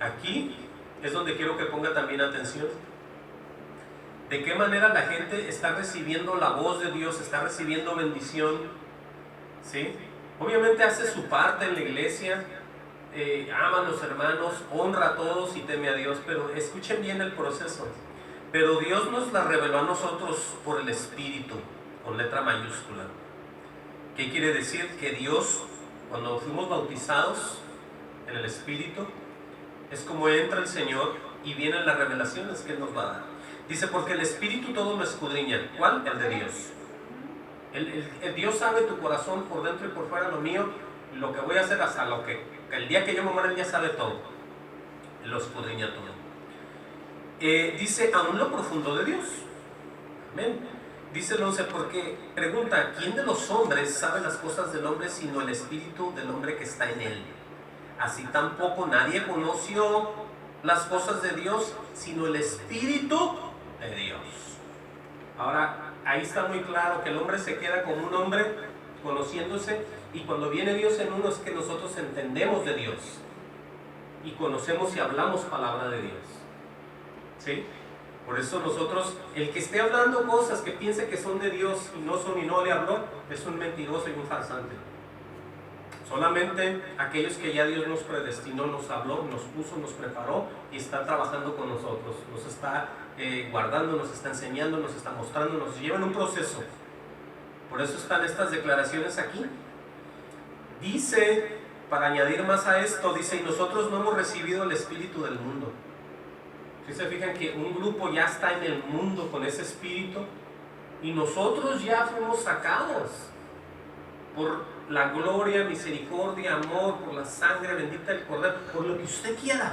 aquí es donde quiero que ponga también atención. ¿De qué manera la gente está recibiendo la voz de Dios, está recibiendo bendición? ¿Sí? Obviamente hace su parte en la iglesia, ama a los hermanos, honra a todos y teme a Dios, pero escuchen bien el proceso. Pero Dios nos la reveló a nosotros por el Espíritu, con letra mayúscula. ¿Qué quiere decir? Que Dios, cuando fuimos bautizados en el Espíritu, es como entra el Señor y vienen las revelaciones que Él nos va a dar. Dice, porque el Espíritu todo lo escudriña. ¿Cuál? El de Dios. El Dios sabe tu corazón por dentro y por fuera. Lo mío, lo que voy a hacer hasta lo que el día que yo me muera, Él ya sabe todo. Él lo escudriña todo. Dice, aún lo profundo de Dios. Amén. Dice el 11, porque pregunta, ¿quién de los hombres sabe las cosas del hombre sino el espíritu del hombre que está en él? Así tampoco nadie conoció las cosas de Dios sino el espíritu de Dios. Ahora, ahí está muy claro que el hombre se queda como un hombre conociéndose, y cuando viene Dios en uno es que nosotros entendemos de Dios y conocemos y hablamos palabra de Dios. ¿Sí? Por eso nosotros, el que esté hablando cosas que piense que son de Dios y no son y no le habló, es un mentiroso y un farsante. Solamente aquellos que ya Dios nos predestinó, nos habló, nos puso, nos preparó y está trabajando con nosotros, nos está guardando, nos está enseñando, nos está mostrando, nos lleva en un proceso. Por eso están estas declaraciones aquí. Dice, para añadir más a esto, dice, y nosotros no hemos recibido el espíritu del mundo. Si se fijan que un grupo ya está en el mundo con ese espíritu y nosotros ya fuimos sacados por la gloria, misericordia, amor, por la sangre bendita del Cordero, por lo que usted quiera.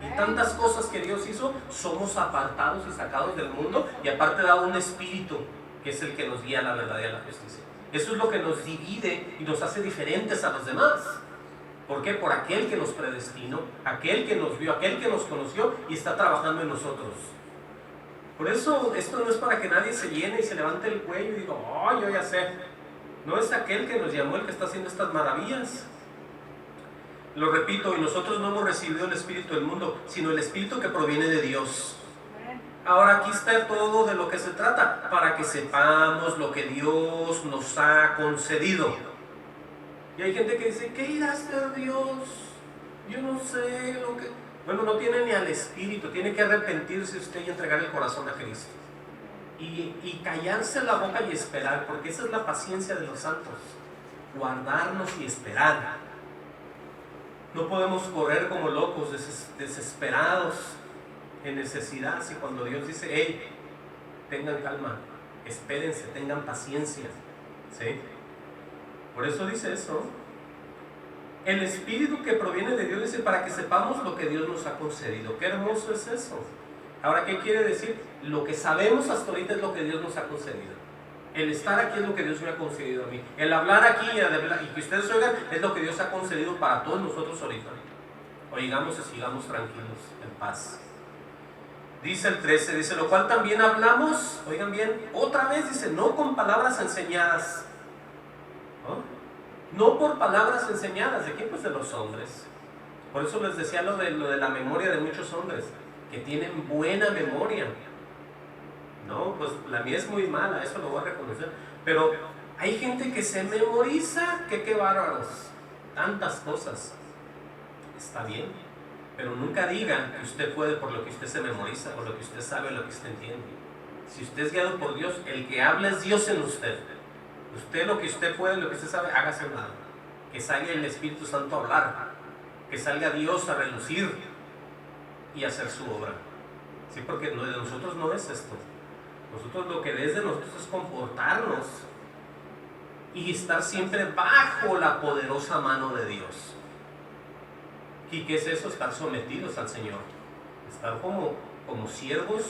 Y tantas cosas que Dios hizo, somos apartados y sacados del mundo, y aparte da un espíritu que es el que nos guía a la verdad y a la justicia. Eso es lo que nos divide y nos hace diferentes a los demás. ¿Por qué? Por aquel que nos predestinó, aquel que nos vio, aquel que nos conoció y está trabajando en nosotros. Por eso esto no es para que nadie se llene y se levante el cuello y diga, oh, yo ya sé. No, es aquel que nos llamó el que está haciendo estas maravillas. Lo repito, y nosotros no hemos recibido el espíritu del mundo, sino el espíritu que proviene de Dios. Ahora aquí está todo de lo que se trata, para que sepamos lo que Dios nos ha concedido. Y hay gente que dice, ¿qué irá a hacer Dios? Yo no sé lo que... Bueno, no tiene ni al espíritu, tiene que arrepentirse usted y entregar el corazón a Cristo. Y callarse la boca y esperar, porque esa es la paciencia de los santos. Guardarnos y esperar. No podemos correr como locos, desesperados, en necesidad. Y cuando Dios dice, hey, tengan calma, espérense, tengan paciencia. ¿Sí? Por eso dice eso. El espíritu que proviene de Dios dice para que sepamos lo que Dios nos ha concedido. Qué hermoso es eso. Ahora, ¿qué quiere decir? Lo que sabemos hasta ahorita es lo que Dios nos ha concedido. El estar aquí es lo que Dios me ha concedido a mí. El hablar aquí y que ustedes oigan es lo que Dios ha concedido para todos nosotros ahorita. Oigamos y sigamos tranquilos, en paz. Dice el 13, dice, lo cual también hablamos, oigan bien, otra vez dice, no con palabras enseñadas. No por palabras enseñadas. ¿De quién? Pues de los hombres. Por eso les decía lo de la memoria de muchos hombres, que tienen buena memoria. No, pues la mía es muy mala, eso lo voy a reconocer. Pero hay gente que se memoriza, que qué bárbaros, tantas cosas. Está bien, pero nunca diga que usted puede por lo que usted se memoriza, por lo que usted sabe, lo que usted entiende. Si usted es guiado por Dios, el que habla es Dios en usted. Usted lo que usted puede, lo que usted sabe, hágase a un lado. Que salga el Espíritu Santo a hablar, que salga Dios a relucir y a hacer su obra. Sí, porque de nosotros no es esto. Nosotros lo que es de nosotros es comportarnos y estar siempre bajo la poderosa mano de Dios. ¿Y qué es eso? Estar sometidos al Señor. Estar como siervos,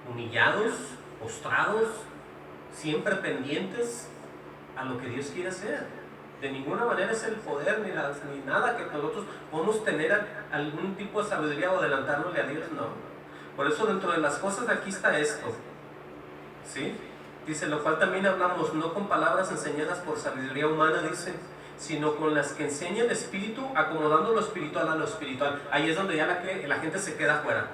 humillados, postrados, siempre pendientes a lo que Dios quiere hacer. De ninguna manera es el poder ni nada que nosotros podemos tener algún tipo de sabiduría o adelantárnosle a Dios, no. Por eso dentro de las cosas de aquí está esto, ¿sí? Dice, lo cual también hablamos, no con palabras enseñadas por sabiduría humana, dice, sino con las que enseña el Espíritu, acomodando lo espiritual a lo espiritual. Ahí es donde ya la gente se queda fuera.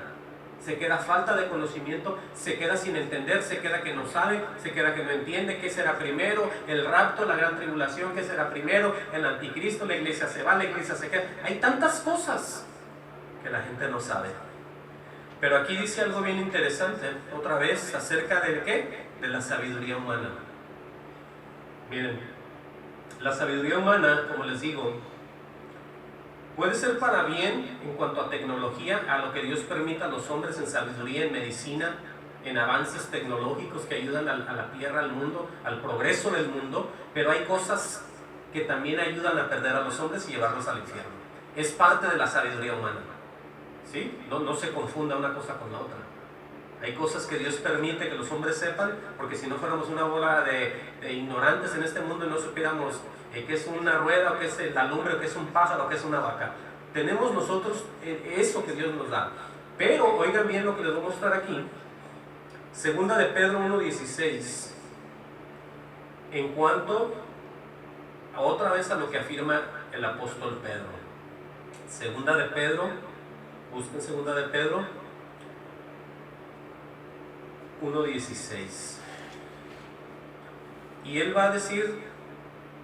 Se queda falta de conocimiento, se queda sin entender, se queda que no sabe, se queda que no entiende qué será primero, el rapto, la gran tribulación, qué será primero, el anticristo, la iglesia se va, la iglesia se queda. Hay tantas cosas que la gente no sabe. Pero aquí dice algo bien interesante, otra vez, acerca de ¿qué? De la sabiduría humana. Miren, la sabiduría humana, como les digo, puede ser para bien en cuanto a tecnología, a lo que Dios permita a los hombres en sabiduría, en medicina, en avances tecnológicos que ayudan a la tierra, al mundo, al progreso del mundo, pero hay cosas que también ayudan a perder a los hombres y llevarlos al infierno. Es parte de la sabiduría humana, ¿sí? No se confunda una cosa con la otra. Hay cosas que Dios permite que los hombres sepan, porque si no fuéramos una bola de ignorantes en este mundo y no supiéramos qué es una rueda, o qué es la lumbre, o qué es un pájaro, o qué es una vaca. Tenemos nosotros eso que Dios nos da. Pero oigan bien lo que les voy a mostrar aquí. Segunda de Pedro 1:16. En cuanto a otra vez a lo que afirma el apóstol Pedro. Segunda de Pedro, busquen Segunda de Pedro 1:16. Y él va a decir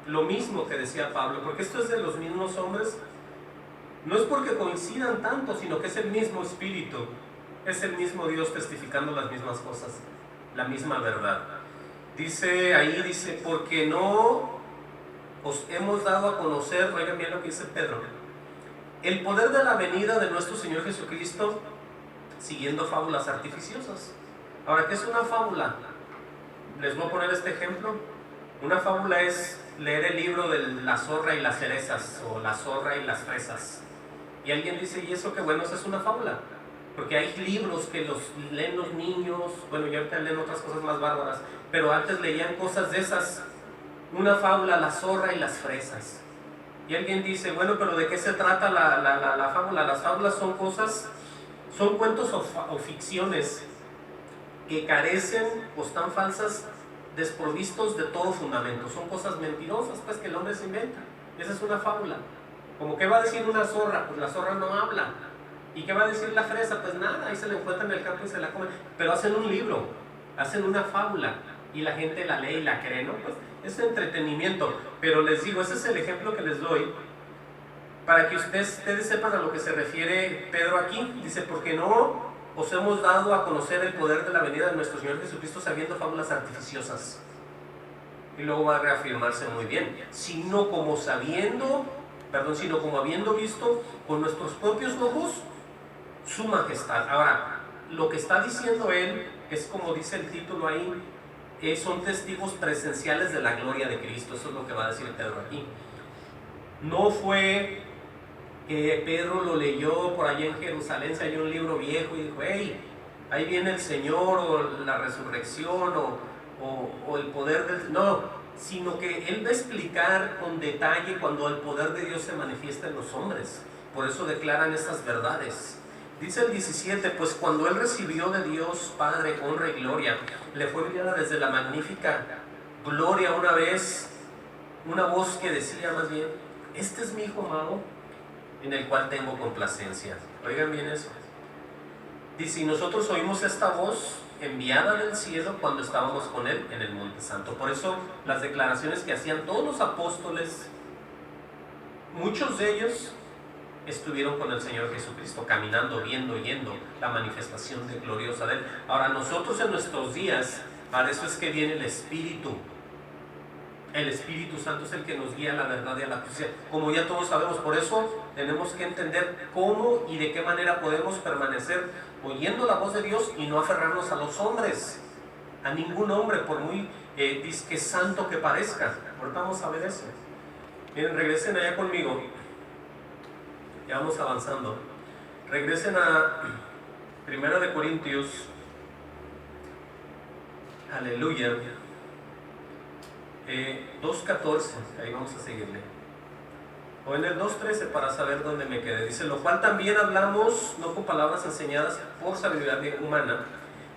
lo mismo que decía Pablo, porque esto es de los mismos hombres. No es porque coincidan tanto, sino que es el mismo Espíritu, es el mismo Dios testificando las mismas cosas, la misma verdad. Dice ahí, porque no os hemos dado a conocer, oigan bien lo que dice Pedro, el poder de la venida de nuestro Señor Jesucristo siguiendo fábulas artificiosas. Ahora, ¿qué es una fábula? Les voy a poner este ejemplo. Una fábula es leer el libro de la zorra y las cerezas, o la zorra y las fresas. Y alguien dice, ¿y eso qué bueno? Eso es una fábula. Porque hay libros que los leen los niños, bueno, y ahorita leen otras cosas más bárbaras, pero antes leían cosas de esas. Una fábula, la zorra y las fresas. Y alguien dice, bueno, pero ¿de qué se trata la fábula? Las fábulas son cosas, son cuentos o ficciones que carecen o están falsas, desprovistos de todo fundamento. Son cosas mentirosas, pues, que el hombre se inventa. Esa es una fábula. Como ¿qué va a decir una zorra? Pues la zorra no habla. ¿Y qué va a decir la fresa? Pues nada, ahí se la encuentra en el campo y se la come. Pero hacen un libro, hacen una fábula y la gente la lee y la cree, ¿no? Pues es entretenimiento. Pero les digo, ese es el ejemplo que les doy para que ustedes sepan a lo que se refiere Pedro aquí. Dice, porque no os hemos dado a conocer el poder de la venida de nuestro Señor Jesucristo sabiendo fábulas artificiosas. Y luego va a reafirmarse muy bien. Sino como habiendo visto con nuestros propios ojos su majestad. Ahora, lo que está diciendo él es, como dice el título ahí, son testigos presenciales de la gloria de Cristo. Eso es lo que va a decir Pedro aquí. No fue que Pedro lo leyó por allá en Jerusalén, se halló un libro viejo y dijo, hey, ahí viene el Señor, o la resurrección, o el poder del... No, sino que él va a explicar con detalle cuando el poder de Dios se manifiesta en los hombres. Por eso declaran estas verdades. Dice el 17, pues cuando él recibió de Dios Padre honra y gloria, le fue enviada desde la magnífica gloria una vez, una voz que decía más bien, este es mi Hijo amado, en el cual tengo complacencia. Oigan bien eso. Dice, y nosotros oímos esta voz enviada del cielo cuando estábamos con él en el Monte Santo. Por eso las declaraciones que hacían todos los apóstoles, muchos de ellos estuvieron con el Señor Jesucristo, caminando, viendo, oyendo la manifestación gloriosa de él. Ahora nosotros en nuestros días, para eso es que viene el Espíritu. El Espíritu Santo es el que nos guía a la verdad y a la justicia, como ya todos sabemos. Por eso tenemos que entender cómo y de qué manera podemos permanecer oyendo la voz de Dios y no aferrarnos a los hombres, a ningún hombre, por muy disque santo que parezca. Ahorita vamos a ver eso. Miren, regresen allá conmigo, ya vamos avanzando. Regresen a 1 de Corintios, aleluya, 2.14, ahí vamos a seguirle, o en el 2.13 para saber dónde me quedé. Dice, lo cual también hablamos no con palabras enseñadas por sabiduría humana,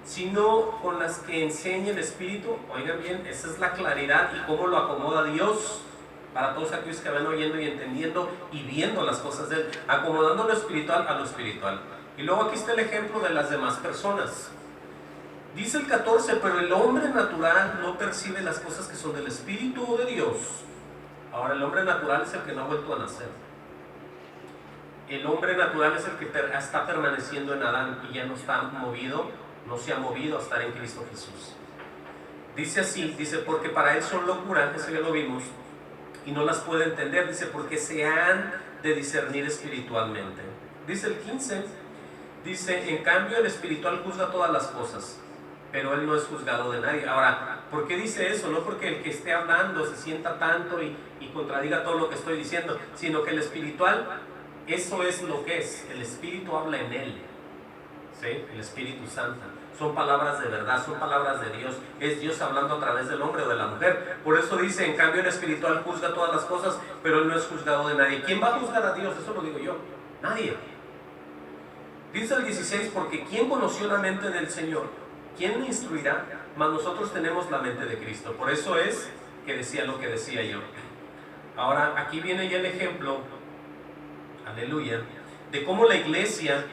sino con las que enseña el Espíritu. Oigan bien, esa es la claridad y cómo lo acomoda Dios. para todos aquellos que van oyendo y entendiendo y viendo las cosas de Él, acomodando lo espiritual a lo espiritual. Y luego aquí está el ejemplo de las demás personas. Dice el 14, pero el hombre natural no percibe las cosas que son del Espíritu o de Dios. Ahora, el hombre natural es el que no ha vuelto a nacer. El hombre natural es el que está permaneciendo en Adán y ya no está movido, no se ha movido a estar en Cristo Jesús. Dice así, dice, porque para él son locura, eso ya lo vimos, y no las puede entender, dice, porque se han de discernir espiritualmente. Dice el 15, dice, en cambio el espiritual juzga todas las cosas, pero él no es juzgado de nadie. Ahora, ¿por qué dice eso? No porque el que esté hablando se sienta tanto y contradiga todo lo que estoy diciendo, sino que el espiritual, eso es lo que es, el Espíritu habla en él, ¿sí? El Espíritu Santo. Son palabras de verdad, son palabras de Dios. Es Dios hablando a través del hombre o de la mujer. Por eso dice, en cambio el espiritual juzga todas las cosas, pero él no es juzgado de nadie. ¿Quién va a juzgar a Dios? Eso lo digo yo. Nadie. Dice el 16, porque ¿quién conoció la mente del Señor? ¿Quién le instruirá? Mas nosotros tenemos la mente de Cristo. Por eso es que decía lo que decía yo. Ahora, aquí viene ya el ejemplo, aleluya, de cómo la iglesia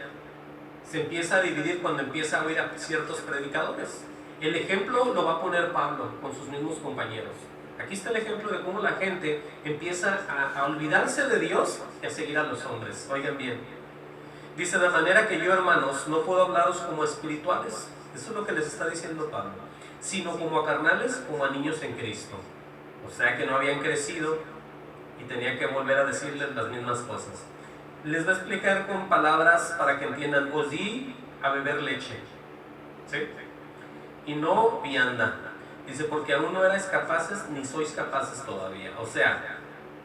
se empieza a dividir cuando empieza a oír a ciertos predicadores. El ejemplo lo va a poner Pablo con sus mismos compañeros. Aquí está el ejemplo de cómo la gente empieza a olvidarse de Dios y a seguir a los hombres. Oigan bien. Dice, de manera que yo, hermanos, no puedo hablaros como espirituales. Eso es lo que les está diciendo Pablo. Sino como a carnales, como a niños en Cristo. O sea que no habían crecido y tenía que volver a decirles las mismas cosas. Les voy a explicar con palabras para que entiendan. Os di a beber leche, ¿sí? Y no vianda. Dice, porque aún no erais capaces, ni sois capaces todavía. O sea,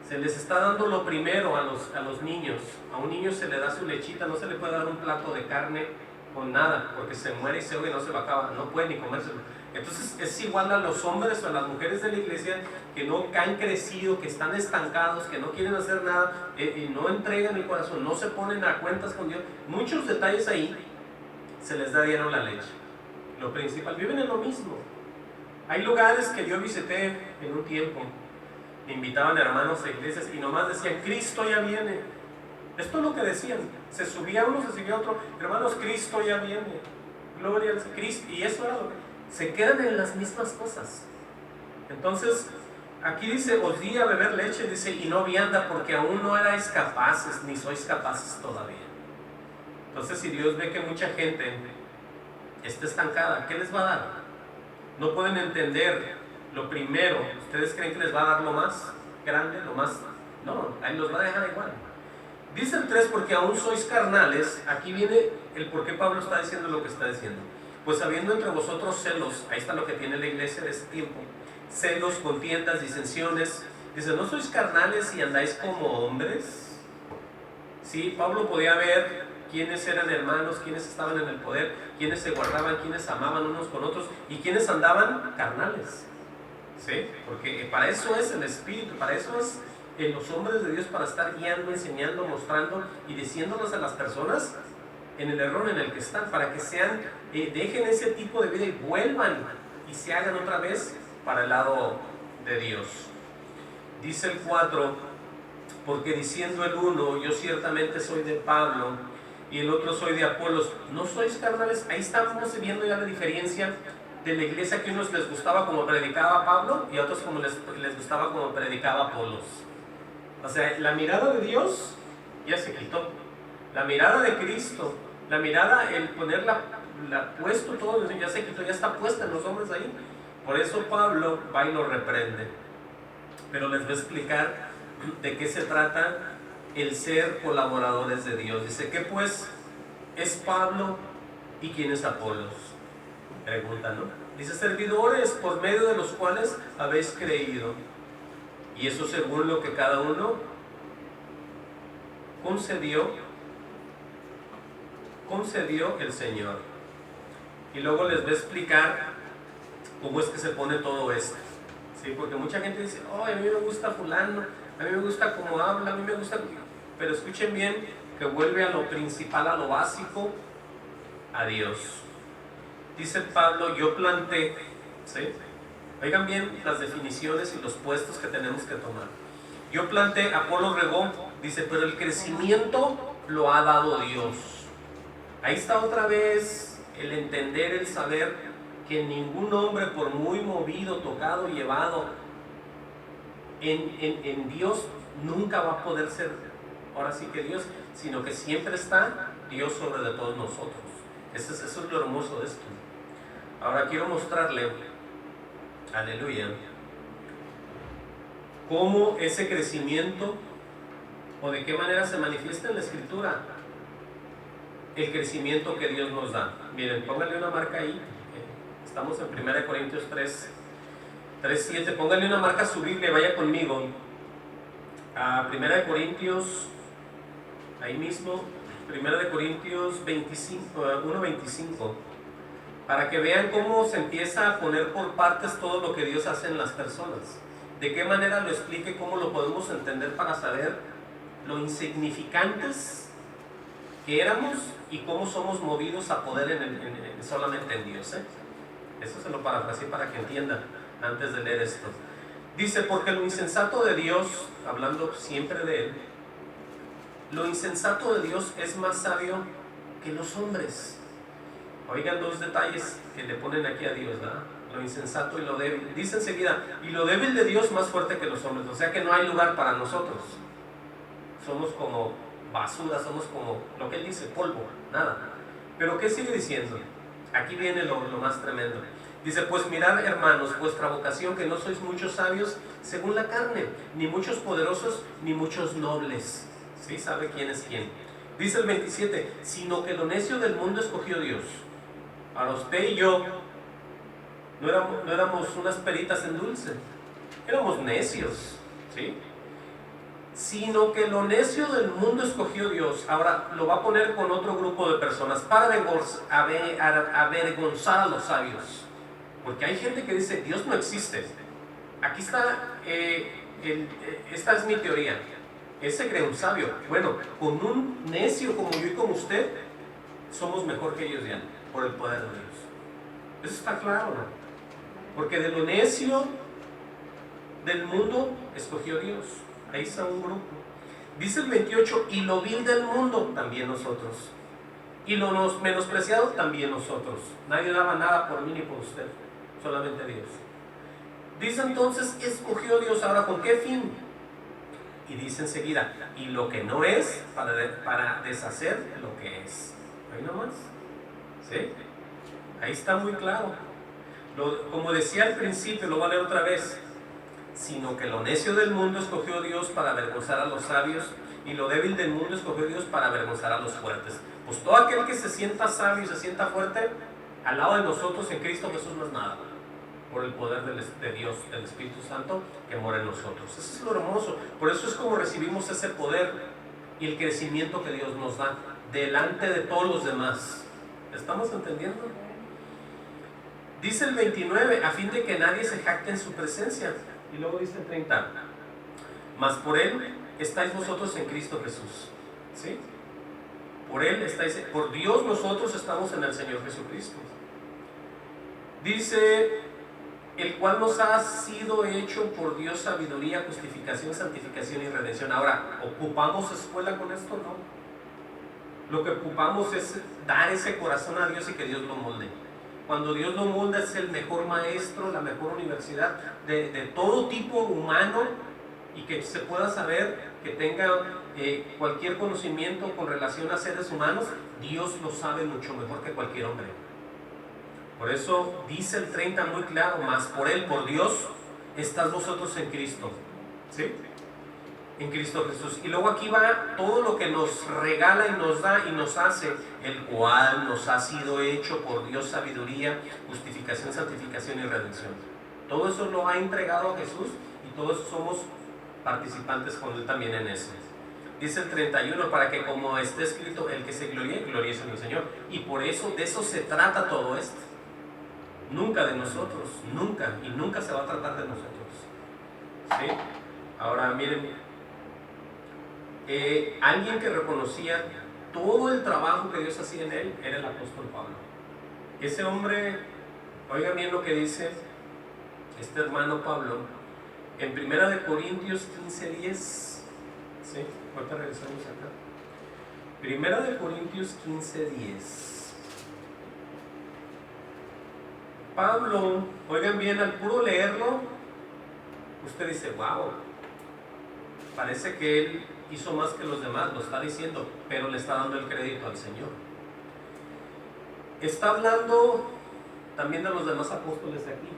se les está dando lo primero a los niños. A un niño se le da su lechita, no se le puede dar un plato de carne con nada, porque se muere y se ahoga y no se lo acaba, no puede ni comérselo. Entonces es igual a los hombres o a las mujeres de la iglesia que no han crecido, que están estancados, que no quieren hacer nada, no entregan el corazón, no se ponen a cuentas con Dios. Muchos detalles ahí se les da dieron la leche. Lo principal, viven en lo mismo. Hay lugares que yo visité en un tiempo, me invitaban hermanos a iglesias y nomás decían, Cristo ya viene. Esto es lo que decían. Se subía uno, se subía otro, hermanos, Cristo ya viene. Gloria al Cristo. Y eso era lo que... Se quedan en las mismas cosas. Entonces, aquí dice, os di a beber leche, dice, y no vianda, porque aún no erais capaces, ni sois capaces todavía. Entonces, si Dios ve que mucha gente está estancada, ¿qué les va a dar? No pueden entender lo primero. ¿Ustedes creen que les va a dar lo más grande, lo más? No, ahí los va a dejar igual. Dice el 3, porque aún sois carnales. Aquí viene el por qué Pablo está diciendo lo que está diciendo. Pues habiendo entre vosotros celos, ahí está lo que tiene la iglesia de este tiempo, celos, contiendas, disensiones. Dice, ¿no sois carnales y andáis como hombres? Sí, Pablo podía ver quiénes eran hermanos, quiénes estaban en el poder, quiénes se guardaban, quiénes amaban unos con otros y quiénes andaban carnales. ¿Sí? Porque para eso es el Espíritu, para eso es los hombres de Dios, para estar guiando, enseñando, mostrando y diciéndonos a las personas en el error en el que están, para que sean, dejen ese tipo de vida y vuelvan y se hagan otra vez para el lado de Dios. Dice el 4, porque diciendo el uno, yo ciertamente soy de Pablo, y el otro soy de Apolos, ¿no sois carnales? Ahí estamos viendo ya la diferencia de la iglesia, que a unos les gustaba como predicaba Pablo y a otros como les gustaba como predicaba Apolos. O sea, la mirada de Dios ya se quitó, la mirada de Cristo, la mirada, el ponerla puesto todo, ya se quitó, ya está puesta en los hombres ahí. Por eso Pablo va y lo reprende. Pero les voy a explicar de qué se trata el ser colaboradores de Dios. Dice, ¿qué pues es Pablo y quién es Apolos? Pregunta, ¿no? Dice, servidores por medio de los cuales habéis creído, y eso según lo que cada uno concedió el Señor. Y luego les voy a explicar cómo es que se pone todo esto, ¿sí? Porque mucha gente dice, oh, a mí me gusta fulano, a mí me gusta cómo habla, a mí me gusta... Pero escuchen bien que vuelve a lo principal, a lo básico, a Dios. Dice Pablo, yo planté, ¿sí? Oigan bien las definiciones y los puestos que tenemos que tomar. Yo planté, Apolo regó, dice, pero el crecimiento lo ha dado Dios. Ahí está otra vez el entender, el saber que ningún hombre, por muy movido, tocado, llevado en Dios, nunca va a poder ser, ahora sí que Dios, sino que siempre está Dios sobre de todos nosotros. Eso es lo hermoso de esto. Ahora quiero mostrarle, aleluya, cómo ese crecimiento, o de qué manera se manifiesta en la Escritura el crecimiento que Dios nos da. Miren, pónganle una marca ahí. Estamos en 1 Corintios 3:7. Pónganle una marca a su Biblia, vaya conmigo a 1 Corintios, ahí mismo, 1 Corintios 1:25, para que vean cómo se empieza a poner por partes todo lo que Dios hace en las personas. De qué manera lo explique, cómo lo podemos entender para saber lo insignificantes que éramos y cómo somos movidos a poder solamente en Dios. Eso se lo parafraseé para que entiendan antes de leer esto. Dice, porque lo insensato de Dios, hablando siempre de Él, lo insensato de Dios es más sabio que los hombres. Oigan dos detalles que le ponen aquí a Dios, ¿verdad? Lo insensato y lo débil. Dice enseguida, y lo débil de Dios más fuerte que los hombres. O sea que no hay lugar para nosotros. Somos como basura, somos como lo que Él dice, polvo, nada. Pero ¿qué sigue diciendo? Aquí viene lo más tremendo. Dice, pues mirad, hermanos, vuestra vocación, que no sois muchos sabios según la carne, ni muchos poderosos, ni muchos nobles. ¿Sí? ¿Sabe quién es quién? Dice el 27, sino que lo necio del mundo escogió Dios. Ahora usted y yo no éramos unas peritas en dulce, éramos necios, ¿sí? Sino que lo necio del mundo escogió Dios. Ahora lo va a poner con otro grupo de personas para avergonzar a los sabios. Porque hay gente que dice, Dios no existe. Aquí está, esta es mi teoría. Él se cree un sabio. Bueno, con un necio como yo y como usted, somos mejor que ellos ya, por el poder de Dios. Eso está claro, ¿no? Porque de lo necio del mundo escogió Dios. Ahí está un grupo. Dice el 28, y lo vil del mundo, también nosotros. Y lo menospreciado, también nosotros. Nadie daba nada por mí ni por usted, solamente Dios. Dice entonces, escogió Dios. Ahora, ¿con qué fin? Y dice enseguida, y lo que no es, para deshacer lo que es. Ahí nomás. ¿Sí? Ahí está muy claro. Como decía al principio, lo voy a leer otra vez. Sino que lo necio del mundo escogió Dios para avergonzar a los sabios, y lo débil del mundo escogió Dios para avergonzar a los fuertes. Pues todo aquel que se sienta sabio y se sienta fuerte, al lado de nosotros en Cristo Jesús no es nada, por el poder de Dios, del Espíritu Santo que mora en nosotros. Eso es lo hermoso. Por eso es como recibimos ese poder y el crecimiento que Dios nos da delante de todos los demás. ¿Estamos entendiendo? Dice el 29, a fin de que nadie se jacte en su presencia. Y luego dice el 30, mas por Él estáis vosotros en Cristo Jesús. ¿Sí? Por Él estáis, por Dios nosotros estamos en el Señor Jesucristo. Dice, el cual nos ha sido hecho por Dios sabiduría, justificación, santificación y redención. Ahora, ¿ocupamos escuela con esto? No. Lo que ocupamos es dar ese corazón a Dios y que Dios lo molde. Cuando Dios lo molda es el mejor maestro, la mejor universidad de todo tipo humano, y que se pueda saber, que tenga cualquier conocimiento con relación a seres humanos. Dios lo sabe mucho mejor que cualquier hombre. Por eso dice el 30 muy claro, mas por Él, por Dios, estás vosotros en Cristo. ¿Sí? En Cristo Jesús. Y luego aquí va todo lo que nos regala y nos da y nos hace, el cual nos ha sido hecho por Dios sabiduría, justificación, santificación y redención. Todo eso lo ha entregado a Jesús, y todos somos participantes con Él también en eso. Dice el 31, para que como está escrito, el que se gloríe, gloríese en el Señor. Y por eso, de eso se trata todo esto. Nunca de nosotros, nunca, y nunca se va a tratar de nosotros. ¿Sí? Ahora miren, alguien que reconocía todo el trabajo que Dios hacía en él era el apóstol Pablo. Ese hombre, oigan bien lo que dice este hermano Pablo, en 1 Corintios 15:10. ¿Sí? Ahorita regresamos acá. 1 Corintios 15:10. Pablo, oigan bien, al puro leerlo, usted dice, wow, parece que él hizo más que los demás, lo está diciendo, pero le está dando el crédito al Señor. Está hablando también de los demás apóstoles de aquí,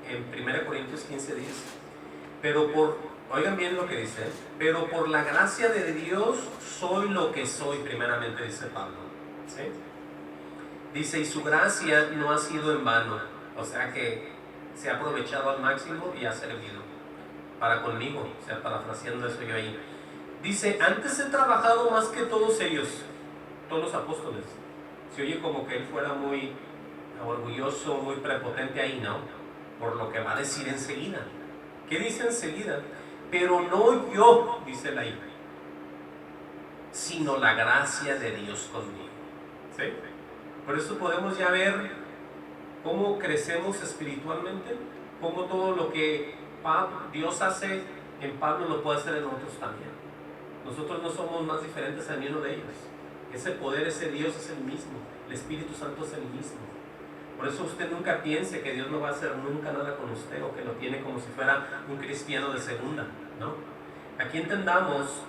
en 1 Corintios 15:10. Pero oigan bien lo que dice, pero por la gracia de Dios soy lo que soy, primeramente dice Pablo. ¿Sí? Dice, y su gracia no ha sido en vano, o sea que se ha aprovechado al máximo y ha servido para conmigo, o sea, parafraseando eso yo ahí. Dice, antes he trabajado más que todos ellos, todos los apóstoles. Se oye como que él fuera muy orgulloso, muy prepotente ahí, ¿no? Por lo que va a decir enseguida. ¿Qué dice enseguida? Pero no yo, dice él ahí, sino la gracia de Dios conmigo. ¿Sí? Por eso podemos ya ver cómo crecemos espiritualmente, cómo todo lo que Dios hace en Pablo lo puede hacer en otros también. Nosotros no somos más diferentes al uno de ellos. Ese poder, ese Dios es el mismo, el Espíritu Santo es el mismo. Por eso usted nunca piense que Dios no va a hacer nunca nada con usted o que lo tiene como si fuera un cristiano de segunda, ¿no? Aquí entendamos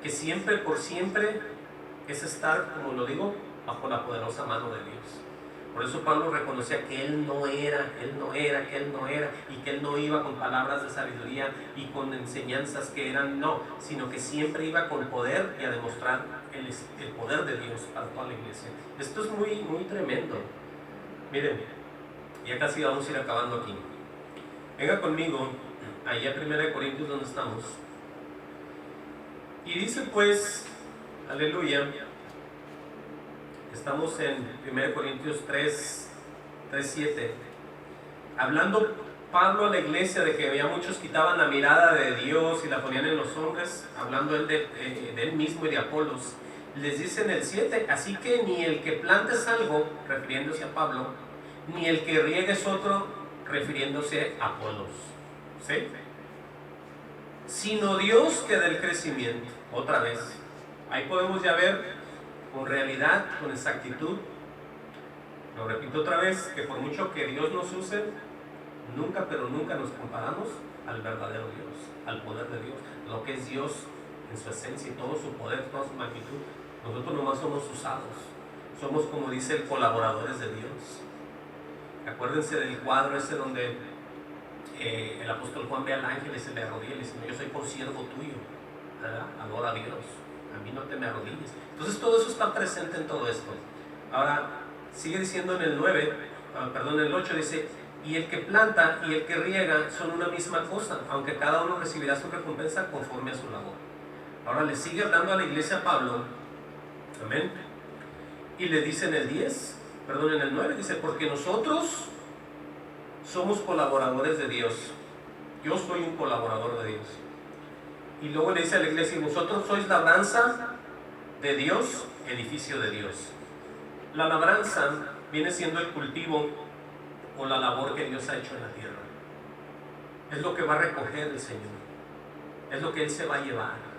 que siempre por siempre es estar, como lo digo, bajo la poderosa mano de Dios. Por eso Pablo reconocía que él no era, y que él no iba con palabras de sabiduría y con enseñanzas que eran no, sino que siempre iba con poder y a demostrar el poder de Dios para toda la iglesia. Esto es muy, muy tremendo. Miren, ya casi vamos a ir acabando aquí. Venga conmigo, allá 1 Corintios donde estamos. Y dice pues, aleluya, estamos en 1 Corintios 3:7, hablando Pablo a la iglesia de que había muchos quitaban la mirada de Dios y la ponían en los hombres, hablando él de él mismo y de Apolos. Les dice en el 7, así que ni el que plante es algo, refiriéndose a Pablo, ni el que riegue es otro, refiriéndose a Apolos, ¿sí? Sino Dios que da el crecimiento. Otra vez, ahí podemos ya ver con realidad, con exactitud, lo repito otra vez, que por mucho que Dios nos use, nunca, pero nunca nos comparamos al verdadero Dios, al poder de Dios, lo que es Dios en su esencia y todo su poder, toda su magnitud. Nosotros nomás somos usados, somos, como dice el, colaboradores de Dios. Acuérdense del cuadro ese donde el apóstol Juan ve al ángel y se le arrodilla y le dice, yo soy consiervo tuyo, ¿verdad? Adora a Dios, a mí no te me arrodilles. Entonces todo eso está presente en todo esto. Ahora sigue diciendo en el 8 dice, y el que planta y el que riega son una misma cosa, aunque cada uno recibirá su recompensa conforme a su labor. Ahora le sigue hablando a la iglesia Pablo, amén, y le dice en el 9 dice, porque nosotros somos colaboradores de Dios. Yo soy un colaborador de Dios. Y luego le dice a la iglesia, y vosotros sois labranza de Dios, edificio de Dios. La labranza viene siendo el cultivo o la labor que Dios ha hecho en la tierra. Es lo que va a recoger el Señor, es lo que Él se va a llevar.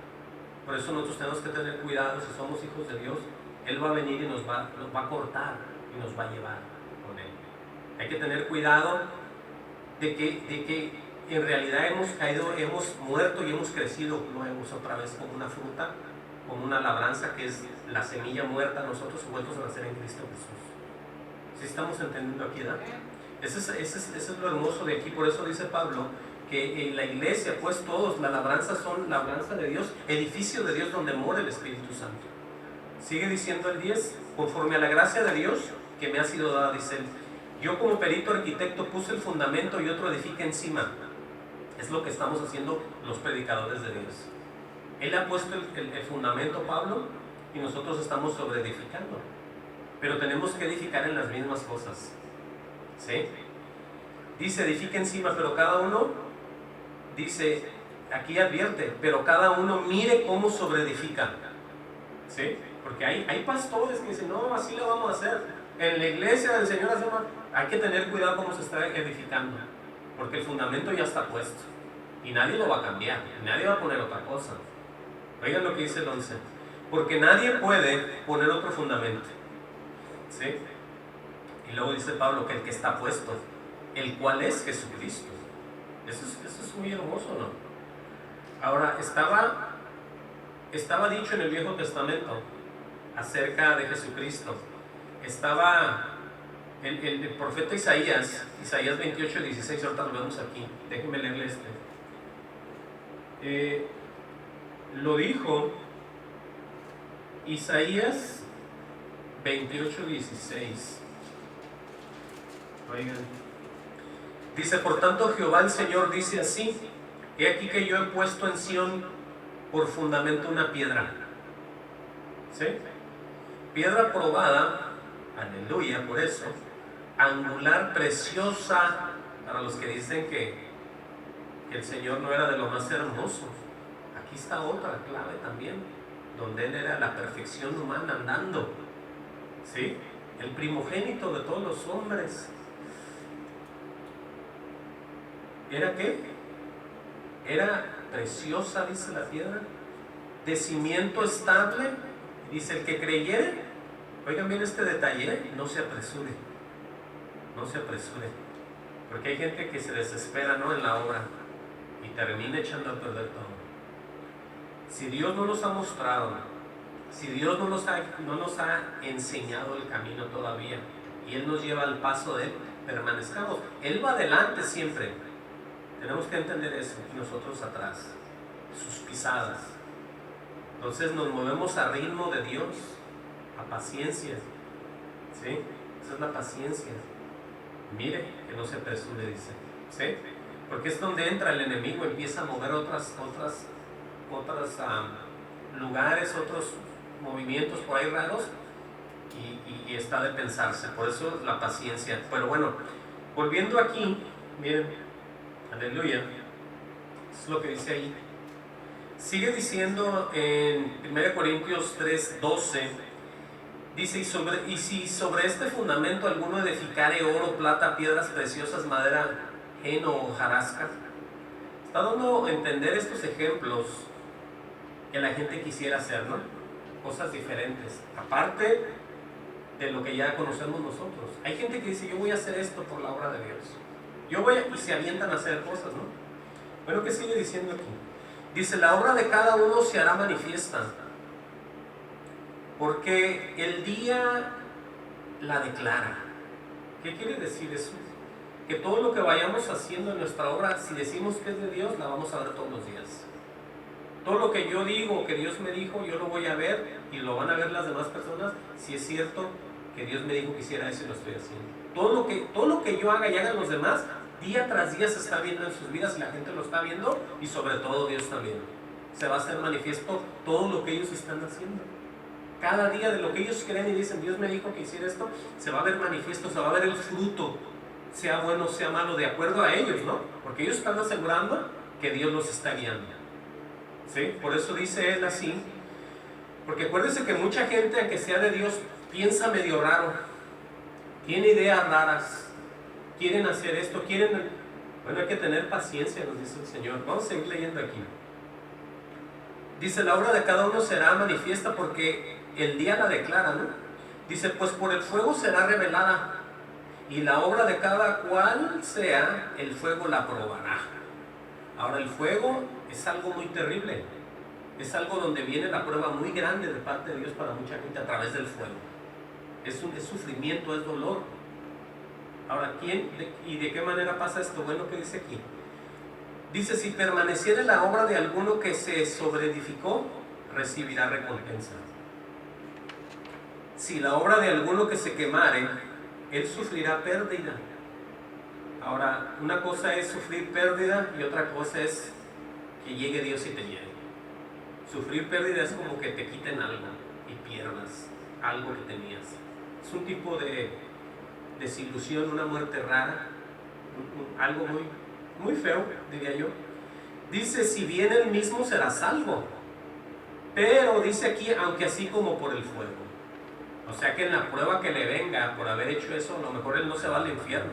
Por eso nosotros tenemos que tener cuidado. Si somos hijos de Dios, Él va a venir y nos va a cortar y nos va a llevar con Él. Hay que tener cuidado de que en realidad hemos caído, hemos muerto y hemos crecido nuevos otra vez como una fruta, como una labranza que es la semilla muerta, nosotros vueltos a nacer en Cristo Jesús. ¿Sí estamos entendiendo aquí, ¿verdad? Eso es lo hermoso de aquí. Por eso dice Pablo que en la iglesia, pues todos, la labranza son labranza de Dios, edificio de Dios donde mora el Espíritu Santo. Sigue diciendo el 10, conforme a la gracia de Dios que me ha sido dada, dice él, yo como perito arquitecto puse el fundamento y otro edifica encima. Es lo que estamos haciendo los predicadores de Dios. Él ha puesto el fundamento, Pablo, y nosotros estamos sobre edificando. Pero tenemos que edificar en las mismas cosas, ¿sí? Dice, edifica encima, pero cada uno, dice, aquí advierte, pero cada uno mire cómo sobre edifica, ¿sí? Porque hay pastores que dicen, no, así lo vamos a hacer. En la iglesia del Señor hay que tener cuidado cómo se está edificando, porque el fundamento ya está puesto. Y nadie lo va a cambiar, y nadie va a poner otra cosa. Oigan lo que dice el 11. Porque nadie puede poner otro fundamento. ¿Sí? Y luego dice Pablo que el que está puesto, el cual es Jesucristo. Eso es muy hermoso, ¿no? Ahora, estaba dicho en el Viejo Testamento acerca de Jesucristo. Estaba el profeta Isaías 28:16, ahorita lo vemos aquí. Déjenme leerle lo dijo Isaías 28:16. Oigan. Dice: por tanto Jehová el Señor dice así: he aquí que yo he puesto en Sión por fundamento una piedra. ¿Sí? Piedra probada, aleluya, por eso, angular, preciosa, para los que dicen que el Señor no era de lo más hermoso. Aquí está otra clave también, donde Él era la perfección humana andando. ¿Sí? El primogénito de todos los hombres. ¿Era qué? Era preciosa, dice la piedra, de cimiento estable. Dice: el que creyere, oigan bien este detalle, no se apresure. No se apresure. Porque hay gente que se desespera, ¿no?, en la obra y termina echando a perder todo. Si Dios no nos ha mostrado, si Dios no nos ha enseñado el camino todavía, y Él nos lleva al paso de Él, permanezcamos. Él va adelante siempre. Tenemos que entender eso, y nosotros atrás, sus pisadas. Entonces nos movemos a ritmo de Dios, a paciencia. ¿Sí? Esa es la paciencia. Mire, que no se apresure, dice. ¿Sí? Porque es donde entra el enemigo, empieza a mover otras lugares, otros movimientos por ahí raros, y está de pensarse. Por eso la paciencia. Pero bueno, volviendo aquí, miren, aleluya, es lo que dice ahí. Sigue diciendo en 1 Corintios 3:12, dice: y si sobre este fundamento alguno edificare oro, plata, piedras preciosas, madera, heno o hojarasca. Está dando a entender estos ejemplos que la gente quisiera hacer, ¿no? Cosas diferentes, aparte de lo que ya conocemos nosotros. Hay gente que dice: yo voy a hacer esto por la obra de Dios. Y se avientan a hacer cosas, ¿no? Bueno, ¿qué sigue diciendo aquí? Dice: la obra de cada uno se hará manifiesta, porque el día la declara. ¿Qué quiere decir eso? Que todo lo que vayamos haciendo en nuestra obra, si decimos que es de Dios, la vamos a ver todos los días. Todo lo que yo digo, que Dios me dijo, yo lo voy a ver, y lo van a ver las demás personas, si es cierto que Dios me dijo que hiciera eso y lo estoy haciendo. Todo lo que yo haga y hagan los demás, día tras día se está viendo en sus vidas, y la gente lo está viendo, y sobre todo Dios también. Se va a hacer manifiesto todo lo que ellos están haciendo. Cada día de lo que ellos creen y dicen: Dios me dijo que hiciera esto, se va a ver manifiesto, se va a ver el fruto, sea bueno, sea malo, de acuerdo a ellos, ¿no? Porque ellos están asegurando que Dios los está guiando. ¿Sí? Por eso dice él así, porque acuérdense que mucha gente, aunque sea de Dios, piensa medio raro, tiene ideas raras, quieren hacer esto, bueno, hay que tener paciencia, nos dice el Señor. Vamos a seguir leyendo aquí. Dice: la obra de cada uno será manifiesta, porque el día la declara, ¿no? Dice: pues por el fuego será revelada, y la obra de cada cual sea, el fuego la probará. Ahora, el fuego es algo muy terrible, es algo donde viene la prueba muy grande de parte de Dios para mucha gente a través del fuego. Es sufrimiento, es dolor. Ahora, ¿quién y de qué manera pasa esto? Bueno, ¿qué dice aquí? Dice: si permaneciere la obra de alguno que se sobreedificó, recibirá recompensa. Si la obra de alguno que se quemare, él sufrirá pérdida. Ahora, una cosa es sufrir pérdida y otra cosa es que llegue Dios y te lleve. Sufrir pérdida es como que te quiten algo y pierdas algo que tenías. Es un tipo de desilusión, una muerte rara, algo muy, muy feo, diría yo. Dice: si bien él mismo será salvo, pero dice aquí, aunque así como por el fuego. O sea que en la prueba que le venga por haber hecho eso, a lo mejor él no se va al infierno,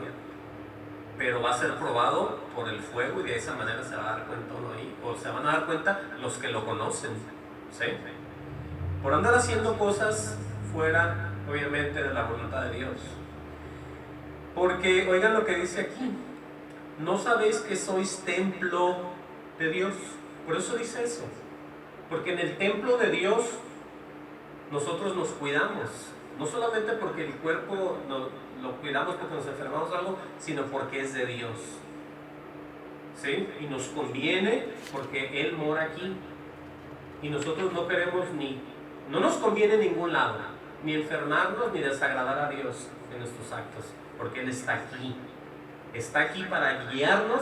pero va a ser probado por el fuego y de esa manera se va a dar cuenta uno ahí, o se van a dar cuenta los que lo conocen, ¿sí? Por andar haciendo cosas fuera, obviamente, de la voluntad de Dios. Porque, oigan lo que dice aquí, ¿no sabéis que sois templo de Dios? Por eso dice eso, porque en el templo de Dios nosotros nos cuidamos, no solamente porque el cuerpo lo cuidamos porque nos enfermamos o algo, sino porque es de Dios, ¿sí? Y nos conviene porque Él mora aquí, y nosotros no queremos no nos conviene en ningún lado, ni enfermarnos ni desagradar a Dios en nuestros actos, porque Él está aquí para guiarnos,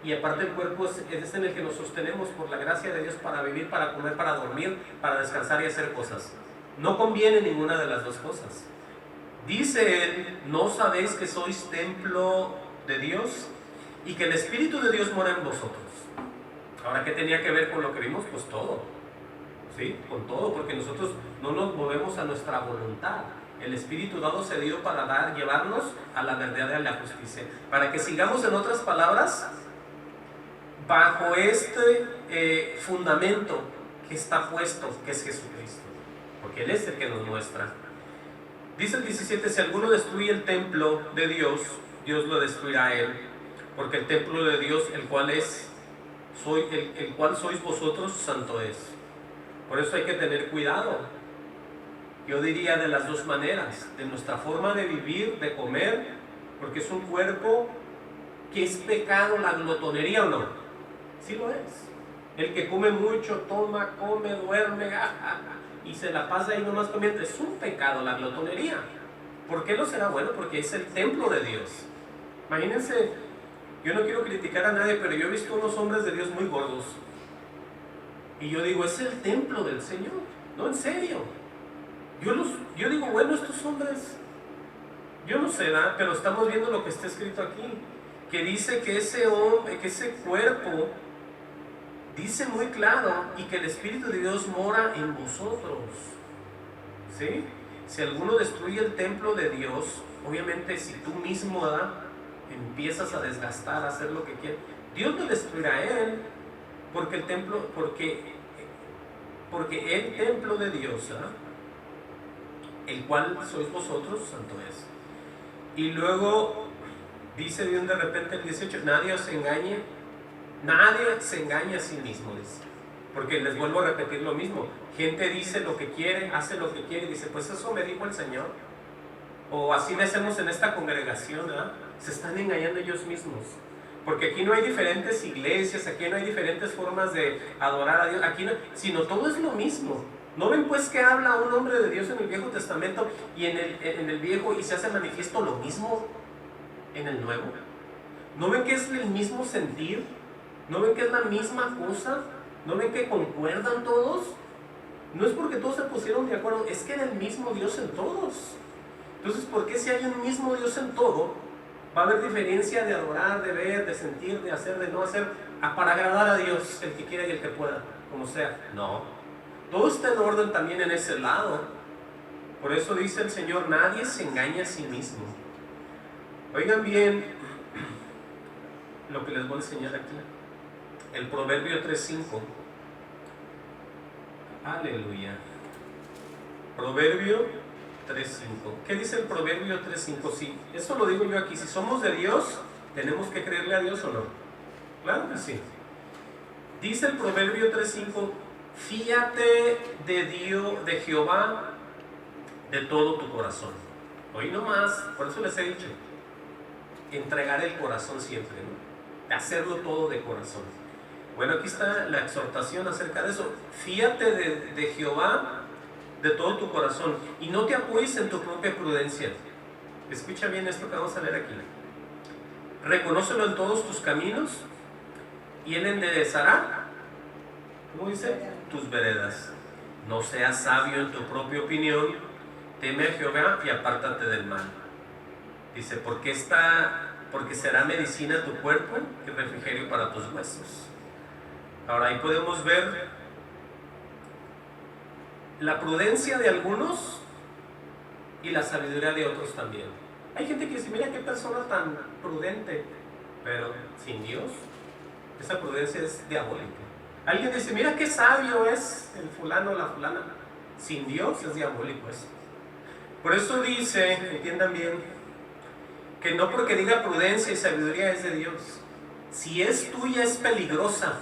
y aparte el cuerpo es en el que nos sostenemos por la gracia de Dios para vivir, para comer, para dormir, para descansar y hacer cosas. No conviene ninguna de las dos cosas. Dice Él, ¿no sabéis que sois templo de Dios y que el Espíritu de Dios mora en vosotros? Ahora, ¿qué tenía que ver con lo que vimos? Pues todo, ¿sí? Con todo, porque nosotros no nos movemos a nuestra voluntad. El Espíritu dado se dio para llevarnos a la verdad y a la justicia, para que sigamos, en otras palabras, bajo este fundamento que está puesto, que es Jesucristo, porque Él es el que nos muestra. Dice el 17, si alguno destruye el templo de Dios, Dios lo destruirá a él, porque el templo de Dios, el cual sois vosotros, santo es. Por eso hay que tener cuidado. Yo diría de las dos maneras, de nuestra forma de vivir, de comer, porque es un cuerpo que es pecado la glotonería, ¿o no? Sí lo es. El que come mucho, toma, come, duerme, y se la pasa ahí nomás comiendo, es un pecado la glotonería. ¿Por qué lo será? Bueno, porque es el templo de Dios. Imagínense, yo no quiero criticar a nadie, pero yo he visto unos hombres de Dios muy gordos, y yo digo, es el templo del Señor. No, en serio. Yo digo, bueno, estos hombres, yo no sé, ¿verdad? Pero estamos viendo lo que está escrito aquí, que dice que ese hombre, que ese cuerpo, dice muy claro, y que el Espíritu de Dios mora en vosotros, ¿sí? Si alguno destruye el templo de Dios, obviamente si tú mismo empiezas a desgastar, a hacer lo que quieres, Dios no destruirá a él, porque el templo de Dios, el cual sois vosotros, santo es. Y luego dice Dios de repente el 18, nadie se engañe a sí mismo, dice. Porque les vuelvo a repetir lo mismo, gente dice lo que quiere, hace lo que quiere, y dice, pues eso me dijo el Señor, o así le hacemos en esta congregación, se están engañando ellos mismos. Porque aquí no hay diferentes iglesias, aquí no hay diferentes formas de adorar a Dios, aquí no, sino todo es lo mismo. ¿No ven pues que habla un hombre de Dios en el Viejo Testamento y en el Viejo, y se hace manifiesto lo mismo en el Nuevo? ¿No ven que es el mismo sentir? ¿No ven que es la misma cosa? ¿No ven que concuerdan todos? No es porque todos se pusieron de acuerdo, es que era el mismo Dios en todos. Entonces, ¿por qué si hay un mismo Dios en todo, va a haber diferencia de adorar, de ver, de sentir, de hacer, de no hacer, para agradar a Dios, el que quiera y el que pueda, como sea? No. Todo está en orden también en ese lado. Por eso dice el Señor, nadie se engaña a sí mismo. Oigan bien lo que les voy a enseñar aquí. El Proverbio 3:5. Aleluya. Proverbio 3:5. ¿Qué dice el Proverbio 3:5? Sí, eso lo digo yo aquí. Si somos de Dios, ¿tenemos que creerle a Dios o no? Claro que sí. Dice el Proverbio 3:5, fíate de Dios, de Jehová, de todo tu corazón. Hoy nomás, por eso les he dicho, entregar el corazón siempre, ¿no? De hacerlo todo de corazón. Bueno, aquí está la exhortación acerca de eso. Fíate de Jehová de todo tu corazón y no te apoyes en tu propia prudencia. Escucha bien esto que vamos a leer aquí. Reconócelo en todos tus caminos y Él enderezará, ¿cómo dice? Tus veredas. No seas sabio en tu propia opinión, teme a Jehová y apártate del mal. Dice, porque será medicina a tu cuerpo y refrigerio para tus huesos. Ahora ahí podemos ver la prudencia de algunos y la sabiduría de otros también. Hay gente que dice, mira qué persona tan prudente, Pero sin Dios, esa prudencia es diabólica. Alguien dice, mira qué sabio es el fulano o la fulana. Sin Dios es diabólico eso. Por eso dice, entiendan bien, que no porque diga prudencia y sabiduría es de Dios. Si es tuya es peligrosa.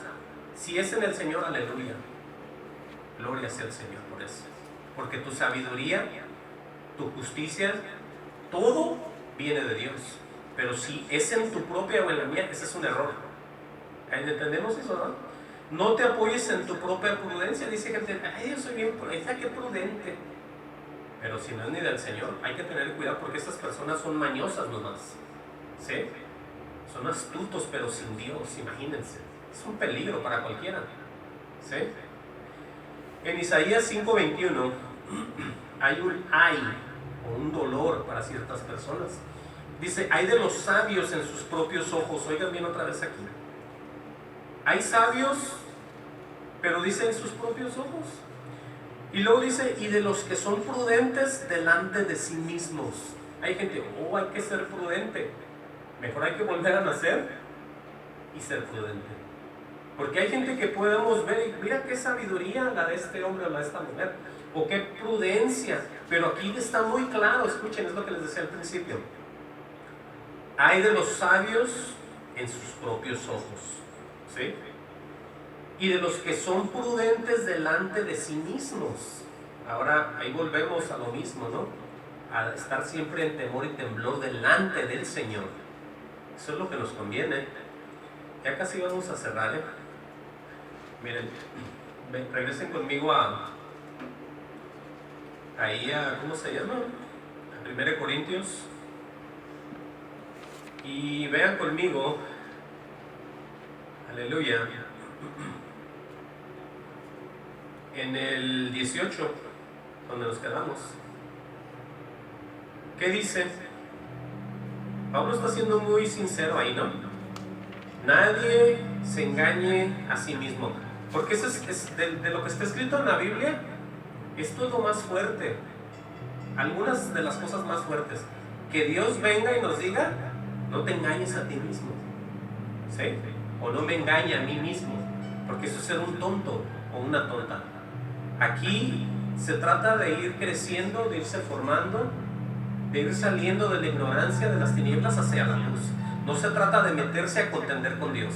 Si es en el Señor, aleluya. Gloria sea al Señor por eso. Porque tu sabiduría, tu justicia, todo viene de Dios. Pero si es en tu propia o en la mía, ese es un error. ¿Entendemos eso, no? No te apoyes en tu propia prudencia. Dice gente, ay, yo soy bien prudente, qué prudente. Pero si no es ni del Señor, hay que tener cuidado porque estas personas son mañosas nomás. ¿Sí? Son astutos, pero sin Dios, imagínense. Es un peligro para cualquiera. ¿Sí? En Isaías 5:21 hay un ay o un dolor para ciertas personas. Dice, hay de los sabios en sus propios ojos. Oigan bien otra vez aquí. Hay sabios, pero dice en sus propios ojos. Y luego dice, y de los que son prudentes delante de sí mismos. Hay gente, hay que ser prudente. Mejor hay que volver a nacer y ser prudente. Porque hay gente que podemos ver y mira qué sabiduría la de este hombre o la de esta mujer. O qué prudencia. Pero aquí está muy claro, escuchen, es lo que les decía al principio. Hay de los sabios en sus propios ojos. ¿Sí? Y de los que son prudentes delante de sí mismos. Ahora ahí volvemos a lo mismo, ¿no? A estar siempre en temor y temblor delante del Señor. Eso es lo que nos conviene. Ya casi vamos a cerrar, ¿eh? Miren, regresen conmigo ¿cómo se llama? A 1 Corintios. Y vean conmigo, aleluya, en el 18, donde nos quedamos. ¿Qué dice? Pablo está siendo muy sincero ahí, ¿no? Nadie se engañe a sí mismo. Porque eso es de lo que está escrito en la Biblia, esto es lo más fuerte. Algunas de las cosas más fuertes. Que Dios venga y nos diga, no te engañes a ti mismo. ¿Sí? O no me engañe a mí mismo. Porque eso es ser un tonto o una tonta. Aquí se trata de ir creciendo, de irse formando, de ir saliendo de la ignorancia, de las tinieblas hacia la luz. No se trata de meterse a contender con Dios.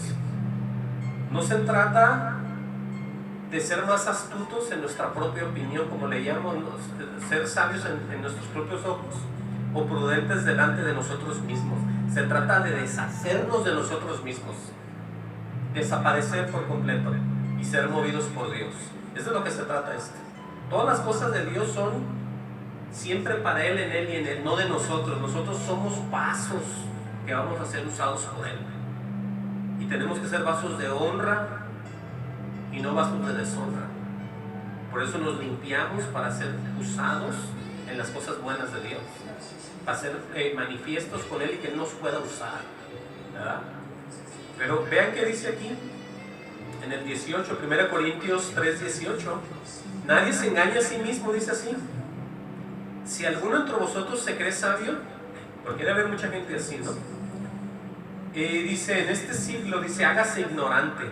No se trata de ser más astutos en nuestra propia opinión, como le llamamos, ser sabios en nuestros propios ojos, o prudentes delante de nosotros mismos. Se trata de deshacernos de nosotros mismos, desaparecer por completo y ser movidos por Dios. Es de lo que se trata esto. Todas las cosas de Dios son siempre para Él, en Él y en Él, no de nosotros. Nosotros somos vasos que vamos a ser usados por Él. Y tenemos que ser vasos de honra y no vasos de deshonra. Por eso nos limpiamos para ser usados en las cosas buenas de Dios, para ser manifiestos con Él y que Él nos pueda usar, ¿verdad? Pero vean qué dice aquí en el 18, 1 Corintios 3:18. Nadie se engaña a sí mismo, dice así. Si alguno entre vosotros se cree sabio, porque debe haber mucha gente así, ¿no? Dice, en este siglo, dice, hágase ignorante.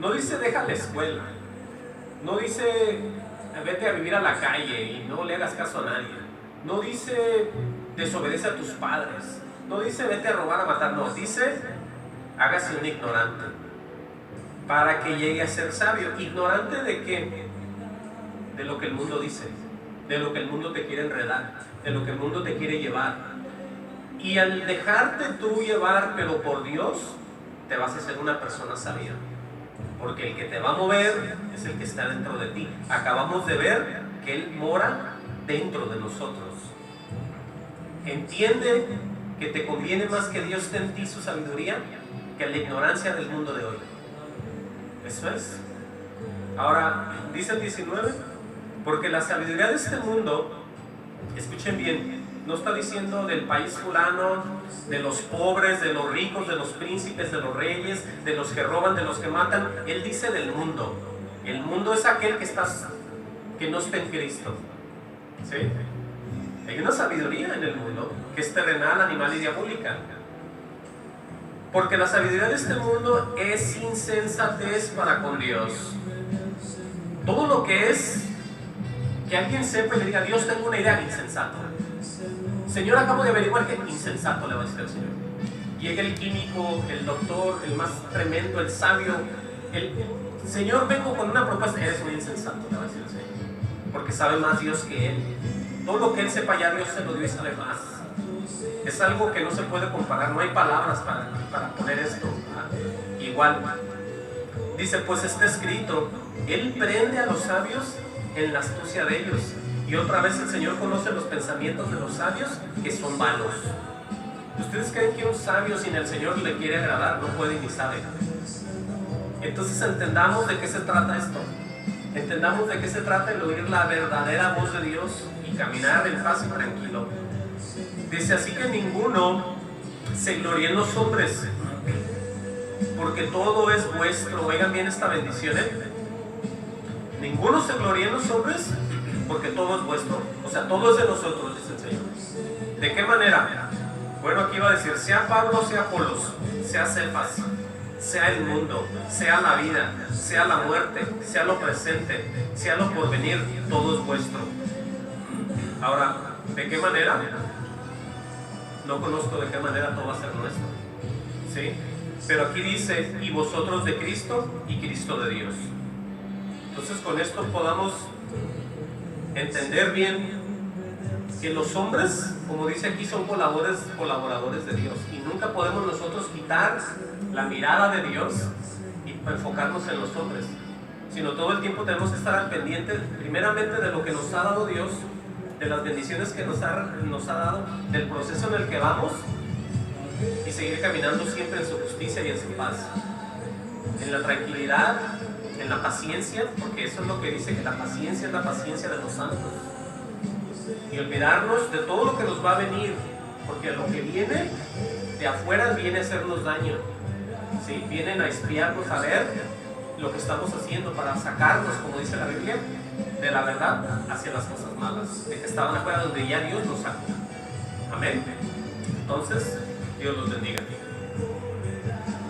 No dice, deja la escuela. No dice, vete a vivir a la calle y no le hagas caso a nadie. No dice, desobedece a tus padres. No dice, vete a robar, a matar. No, dice, hágase un ignorante para que llegue a ser sabio. ¿Ignorante de qué? De lo que el mundo dice, de lo que el mundo te quiere enredar, de lo que el mundo te quiere llevar. Y al dejarte tú llevar, pero por Dios, te vas a ser una persona sabia. Porque el que te va a mover es el que está dentro de ti. Acabamos de ver que Él mora dentro de nosotros. Entiende que te conviene más que Dios esté en ti su sabiduría que la ignorancia del mundo de hoy. Eso es. Ahora, dice el 19, porque la sabiduría de este mundo, escuchen bien, no está diciendo del país fulano, de los pobres, de los ricos, de los príncipes, de los reyes, de los que roban, de los que matan. Él dice del mundo. El mundo es aquel que no está en Cristo. ¿Sí? Hay una sabiduría en el mundo que es terrenal, animal y diabólica. Porque la sabiduría de este mundo es insensatez para con Dios. Todo lo que es que alguien sepa y le diga, Dios, tengo una idea, insensato. Señor, acabo de averiguar que insensato, le va a decir el Señor. Llega el químico, el doctor, el más tremendo, el sabio, el Señor, vengo con una propuesta. Eres un insensato, le va a decir el Señor, porque sabe más Dios que Él. Todo lo que Él sepa ya Dios se lo dio y sabe más. Es algo que no se puede comparar, no hay palabras para poner esto igual. Dice, pues está escrito, Él prende a los sabios en la astucia de ellos. Y otra vez el Señor conoce los pensamientos de los sabios, que son vanos. ¿Ustedes creen que un sabio sin el Señor le quiere agradar? No puede ni sabe. Entonces entendamos de qué se trata esto. Entendamos de qué se trata el oír la verdadera voz de Dios y caminar en paz y tranquilo. Dice, así que ninguno se gloríe en los hombres, porque todo es vuestro. Oigan bien esta bendición, Ninguno se gloríe en los hombres, porque todo es vuestro. O sea, todo es de nosotros, dice el Señor. ¿De qué manera? Bueno, aquí va a decir, sea Pablo, sea Apolos, sea Cefas, sea el mundo, sea la vida, sea la muerte, sea lo presente, sea lo porvenir, todo es vuestro. Ahora, ¿de qué manera? No conozco de qué manera todo va a ser nuestro, ¿sí? Pero aquí dice, y vosotros de Cristo y Cristo de Dios. Entonces con esto podamos entender bien que los hombres, como dice aquí, son colaboradores de Dios, y nunca podemos nosotros quitar la mirada de Dios y enfocarnos en los hombres, sino todo el tiempo tenemos que estar al pendiente primeramente de lo que nos ha dado Dios, de las bendiciones que nos ha dado, del proceso en el que vamos, y seguir caminando siempre en su justicia y en su paz, en la tranquilidad, en la paciencia, porque eso es lo que dice, que la paciencia es la paciencia de los santos, y olvidarnos de todo lo que nos va a venir, porque lo que viene de afuera viene a hacernos daño, ¿sí? Vienen a espiarnos, a ver lo que estamos haciendo, para sacarnos, como dice la Biblia, de la verdad hacia las cosas malas, de que estaban afuera, donde ya Dios nos sacó. Amén. Entonces, Dios los bendiga.